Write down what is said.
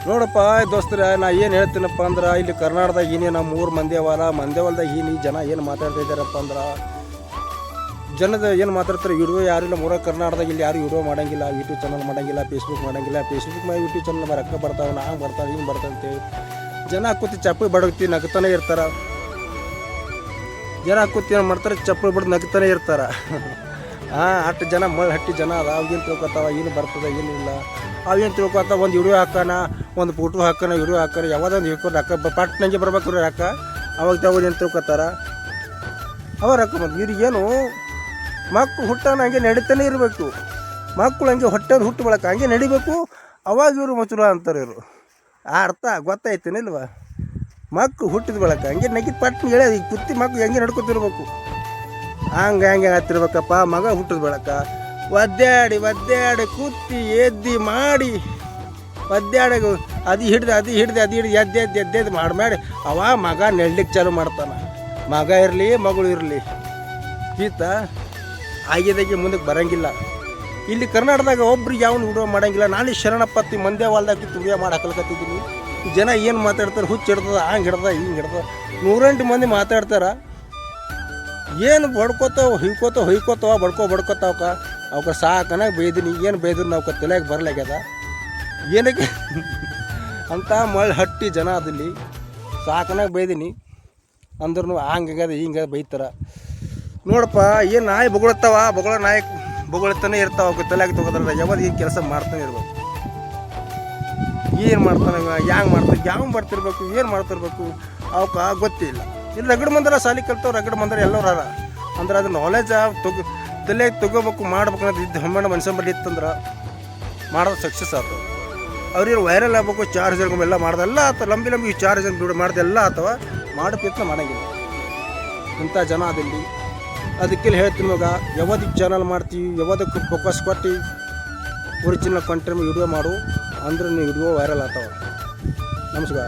ನೋಡಪ್ಪ ದೋಸ್ತರ, ನಾ ಏನು ಹೇಳ್ತೀನಪ್ಪ ಅಂದ್ರೆ, ಇಲ್ಲಿ ಕರ್ನಾಟಕದಾಗ ಏನೇ ನಮ್ಮ ಊರು ಮಂದೇವಲ್ದಾಗ ಈ ಜನ ಏನು ಮಾತಾಡ್ತಾ ಇದ್ದಾರಪ್ಪ ಅಂದ್ರೆ, ಜನದ ಏನು ಮಾತಾಡ್ತಾರೆ, ವಿಡಿಯೋ ಯಾರಿಲ್ಲ ಮೂರ ಕರ್ನಾಟಕದಾಗ ಇಲ್ಲಿ ಯಾರು ವಿಡಿಯೋ ಮಾಡೋಂಗಿಲ್ಲ, ಯೂಟ್ಯೂಬ್ ಚಾನಲ್ ಮಾಡೋಂಗಿಲ್ಲ, ಫೇಸ್ಬುಕ್ ಮಾಡೋಂಗಿಲ್ಲ. ಫೇಸ್ಬುಕ್ ಮೇಲೆ ಯೂಟ್ಯೂಬ್ ಚಾನಲ್ ರೊಕ್ಕ ಬರ್ತಾವೆ, ನಂಗೆ ಬರ್ತಾವೆ, ಹಿಂಗೆ ಬರ್ತಂತೆ. ಜನ ಕೂತಿ ಚಪ್ಪಲಿ ಬಡಗ್ತಿ ನಗ್ತಾನೆ ಇರ್ತಾರೆ. ಜನ ಕೂತಿ ಏನು ಮಾಡ್ತಾರೆ, ಚಪ್ಪಲಿ ಬಡ್ದು ನಗ್ತಾನೆ ಇರ್ತಾರೆ. ಅಷ್ಟು ಜನ ಹಟ್ಟಿ ಜನ ಅದ. ಅವೇನು ತಿಳ್ಕೊತಾವ ಏನು ಬರ್ತದೆ ಏನಿಲ್ಲ. ಅವೇನು ತಿಳ್ಕೊತಾವ, ಒಂದು ವಿಡಿಯೋ ಹಾಕೋಣ, ಒಂದು ಫೋಟೋ ಹಾಕೋಣ, ವಿಡಿಯೋ ಹಾಕೋಣ, ಯಾವುದೊಂದು ಹಿಡ್ಕೊಂಡು ಹಾಕ ಪಟ್ ನಂಗೆ ಬರ್ಬೇಕು ರೀ ಹಾಕ. ಅವಾಗ ತಾವು ಏನು ತಿಳ್ಕೊತಾರ, ಅವ ರೊಕ್ಕ ಬಂದು ಇವ್ರಿಗೇನು ಮಕ್ಕಳು ಹುಟ್ಟಾನ ಹಂಗೆ ನಡೀತಾನೆ ಇರಬೇಕು. ಮಕ್ಕಳು ಹಂಗೆ ಹೊಟ್ಟೆದು ಹುಟ್ಟು ಬಳಕ ಹಂಗೆ ನಡಿಬೇಕು. ಅವಾಗ ಇವರು ಮಚುರ ಅಂತಾರೆ ಇವರು. ಆ ಅರ್ಥ ಗೊತ್ತಾಯ್ತೇನಿಲ್ವ? ಮಕ್ಕಳು ಹುಟ್ಟಿದ ಬಳಕ ಹಂಗೆ ನಗಿದ ಪಟ್ಟು ಹೇಳ ಈಗ ಕುತ್ತಿ ಮಕ್ಕಳು ಹೆಂಗೆ ನಡ್ಕೊತಿರ್ಬೇಕು, ಹಂಗೆ ಆಗ್ತಿರ್ಬೇಕಪ್ಪ. ಮಗ ಹುಟ್ಟಿದ ಬಳಕ ಒದ್ದಾಡಿ ಕುತ್ತಿ ಎದ್ದಿ ಮಾಡಿ ಒದ್ದಾಡಿ ಅದು ಹಿಡ್ದು ಎದ್ದು ಮಾಡಿ ಅವ ಮಗ ನೆಡ್ಲಿಕ್ಕೆ ಚಾಲು ಮಾಡ್ತಾನೆ. ಮಗ ಇರಲಿ ಮಗಳು ಇರಲಿ, ಈತ ಆಗಿದಾಗೆ ಮುಂದಕ್ಕೆ ಬರೋಂಗಿಲ್ಲ. ಇಲ್ಲಿ ಕರ್ನಾಟಕದಾಗ ಒಬ್ರಿಗೆ ಯಾವನು ವಿಡಿಯೋ ಮಾಡೋಂಗಿಲ್ಲ. ನಾನು ಶರಣಪ್ಪತ್ತಿ ಮಂದೇವಾಲ್ದಾಗ ವಿಡಿಯೋ ಮಾಡಿ ಹಾಕಲ್ಕತ್ತಿದ್ದೀನಿ. ಈ ಜನ ಏನು ಮಾತಾಡ್ತಾರೆ, ಹುಚ್ಚು ಹಿಡ್ತದ, ಹಂಗೆ ಹಿಡ್ದ ಹಿಂಗೆ ಹಿಡ್ದ 108 ಮಂದಿ ಮಾತಾಡ್ತಾರೆ. ಏನು ಹೊಯ್ಕೋತಾವ ಬಡ್ಕೋತಾವಕ ಅವಕ್ಕೆ ಸಾಕನಾಗ ಬೈದೀನಿ. ಏನು ಬೈದ್ರು ನಾವು ತಲೆಯಾಗ ಬರಲಾಗ್ಯದ ಏನಕ್ಕೆ ಅಂತ ಹಟ್ಟಿ ಜನ ಅದಲ್ಲಿ ಸಾಕನಾಗ ಬೈದೀನಿ. ಅಂದ್ರೂ ಹಂಗಾಗ್ಯದ ಹಿಂಗೆ ಬೈತಾರೆ. ನೋಡಪ್ಪ, ಏನು ನಾಯಿ ಬೊಗಳೋ ನಾಯಿ ಬೊಗಳ್ತಾನೆ ಇರ್ತಾವೆ. ಅವಕ್ಕೆ ತಲೆಯಾಗ ತೊಗೋದ್ರಲ್ಲ ಯಾವಾಗ ಈ ಕೆಲಸ ಮಾಡ್ತಾನೆ ಇರ್ಬೇಕು. ಏನು ಮಾಡ್ತಾನೆ, ಹ್ಯಾಂಗೆ ಮಾಡ್ತಾನೆ, ಯಾವ ಬರ್ತಿರ್ಬೇಕು, ಏನು ಮಾಡ್ತಿರ್ಬೇಕು ಅವಕ್ಕೆ ಗೊತ್ತಿಲ್ಲ. ಇಲ್ಲಿ ರಗಡ್ ಮಂದರ ಸಾಲಿ ಕಲ್ತವ್ರು, ರಗಡ್ ಮಂದರ ಎಲ್ಲರೂ ಅರ ಅಂದ್ರೆ ಅದು ನಾಲೆಜ್ ತಲೆಯಾಗ ತೊಗೋಬೇಕು, ಮಾಡ್ಬೇಕು ಅನ್ನೋದು ಇದ್ದು ಹಮ್ಮಣ್ಣ ಮನುಷ್ಯ ಬಲ್ಲಿ ಇತ್ತಂದ್ರೆ ಮಾಡೋದು ಸಕ್ಸಸ್ ಆಯ್ತು. ಅವ್ರಿಗೆ ವೈರಲ್ ಆಗ್ಬೇಕು, ಚಾರ್ಜರ್ಗಳೆಲ್ಲ ಮಾಡ್ದೆಲ್ಲ ಆತ, ಲಂಬಿ ಚಾರ್ಜರ್ ದುಡ್ಡು ಮಾಡ್ದೆಲ್ಲ ಆತವ. ಮಾಡೋ ಪ್ರಯತ್ನ ಮಾಡೋಂಗಿಲ್ಲ ಇಂಥ ಜನ ಅದಲ್ಲಿ. ಅದಕ್ಕೆಲ್ಲ ಹೇಳ್ತೀನಿ ಮಗ, ಯಾವ್ದಕ್ಕೆ ಚಾನಲ್ ಮಾಡ್ತೀವಿ, ಯಾವ್ದಕ್ಕೆ ಫೋಕಸ್ ಕೊಟ್ಟು ಒರಿಜಿನಲ್ ಕಂಟೆಂಟ್ ವಿಡಿಯೋ ಮಾಡು ಅಂದ್ರೆ ನೀವು ವಿಡಿಯೋ ವೈರಲ್ ಆಗ್ತಾವೆ. ನಮಸ್ಕಾರ.